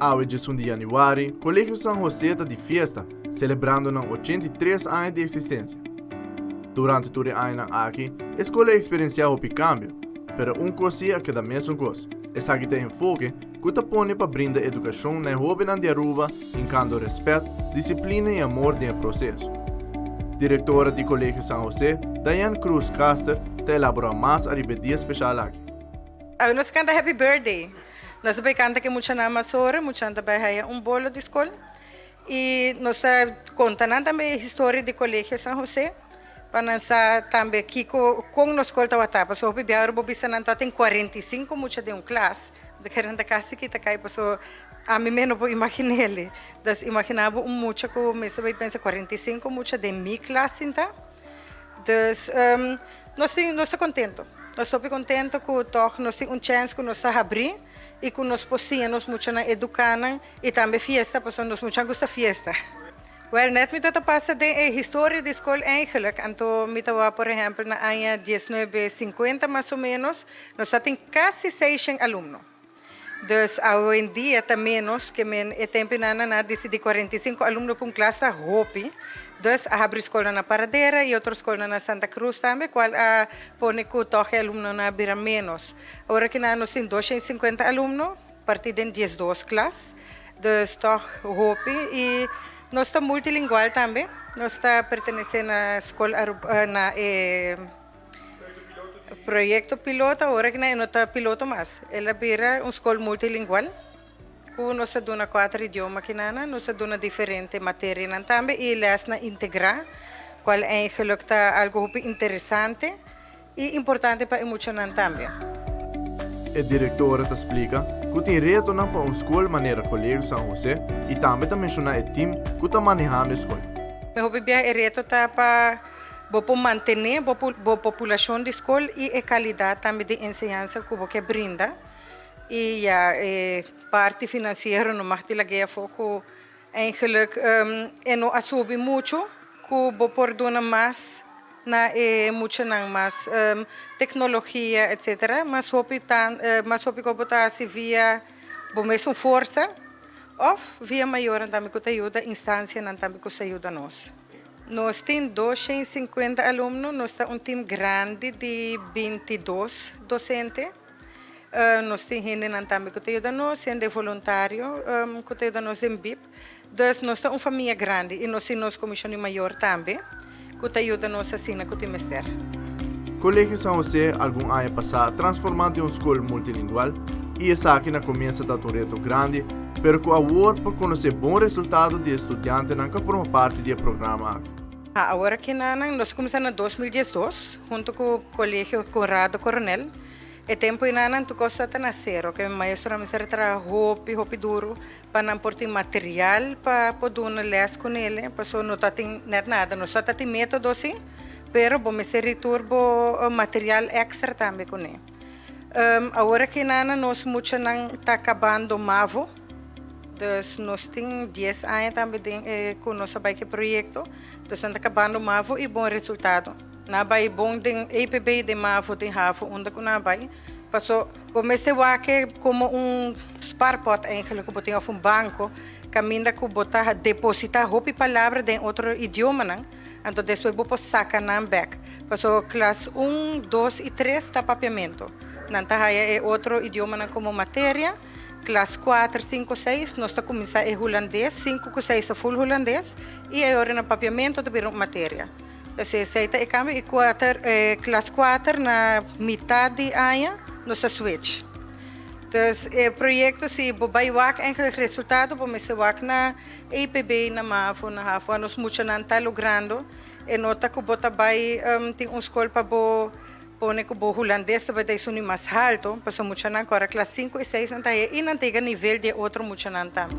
Ao 18 de januário, o Colégio São José está de festa, celebrando 83 anos de existência. Durante todo o ano aqui, a escola experiencia o cambio, mas uma coisa que dá mesmo coisa. Essa que tem enfoque que está põe para brindar educação na jovem de Aruba, encanto respeito, disciplina e amor no processo. Diretora do Colégio São José, Diane Cruz Caster, está elaborando mais a dia especial aqui. Nós canta Happy Birthday. Nós também canta que muita nama sora, muita também bolo de escola. E nós contamos também a história do Colégio São José. Para nós também aqui com nós escola tawata, so o biar bobisa nanto tem 45 muita de classe. De que renda casa que tá cai passou a mim mesmo vou imaginar das imaginava muita que me sabe pensa 45 muita de minha classe então. Dus nós estamos contentos. Nós estamos contentos que nós temos chance que nós abrir e que nós possamos muito educar e também festa, porque nós muito gosta festa. Well, net met dat passa de história da escola eigenlijk. Então, por exemplo, na ano 1950 mais ou menos, nós temos quase 600 alunos. Dus hoje em dia está menos, que é tempo na decidi 45 alunos por classe hopi. Dus abre escola na Paradeira e outra escola na Santa Cruz também, qual põe que toque alunos na bira menos. Agora que nós temos 250 alunos, a partir de 12 classes. Dus toch hopi e nós estamos multilingual também. Nós estamos pertencendo à escola na projeto piloto, agora que não está piloto mais. Ela vira uma escola multilingual. Nós estamos 4 idiomas que nós estamos diferentes matérias também e elas integrar, qual eigenlijk está algo interessante e importante para muitos também. A diretora te explica que tem reto para uma escola maneira Colégio São José e também menciona o time que está manejando a escola. Meu reto está para manter a população da escola e a qualidade também de ensino que você brinda. E a parte financeira não mais de foco eigenlijk não assume muito que você pode mais na muito mais tecnologia etc. Mas hope que você via mesmo força ou via maior também que ajuda instância também que ajuda nós. Nós temos 250 alunos, nós temos um time grande de 22 docentes. Nós temos gente também que ajuda nós, gente voluntário que ajuda nós em BIP. Então, nós temos uma família grande e nós temos comissão maior também, que ajuda nós assim na Cotimester. Colégio São José, algum ano passado, transformado em uma escola multilingual e essa aqui começa a dar um reto grande, mas com a work para conhecer bom resultado de estudantes que formam parte do programa. Agora que nós começamos em 2012, junto com o Colégio Conrado Coronel. E tempo inanan tu costa está na zero, que o maestro me será hopi duro para não portar material para poder ler com ele, para não tem nada, não só tem método sim, pero vou me ser turbo material extra também com ele. Agora que nós muito não está acabando mavo, dus nós temos 10 anos também com nosso projeto, dus está acabando mavo e bom resultado. Nabai bom den EPB de Mavo de Havo onde que nabai passou comecei a que como sparpot eigenlijk que tem um banco caminha que botar depositar hopi palavra de outro idioma não então depois vou sacar na back passou classe 1, 2 e 3 tá papiamento não tá é outro idioma como matéria classe 4, 5, 6 nós está começar é holandês 5, 6 é full holandês e agora no papiamento de vir matéria. Se aceita e cambia e classe 4 na metade ano nós switch. Então, o projeto se vai wak eigenlijk resultado vamos se wak na EPB na Mavo na Havo nós muito não está logrando e nota que bota vai tem escola para pone que o holandês vai ter isso mais alto passou muito não agora classe 5 e 6 não está e não tem nível de outro muito não também.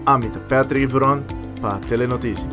Amita Patrick Veron para Telenotícias.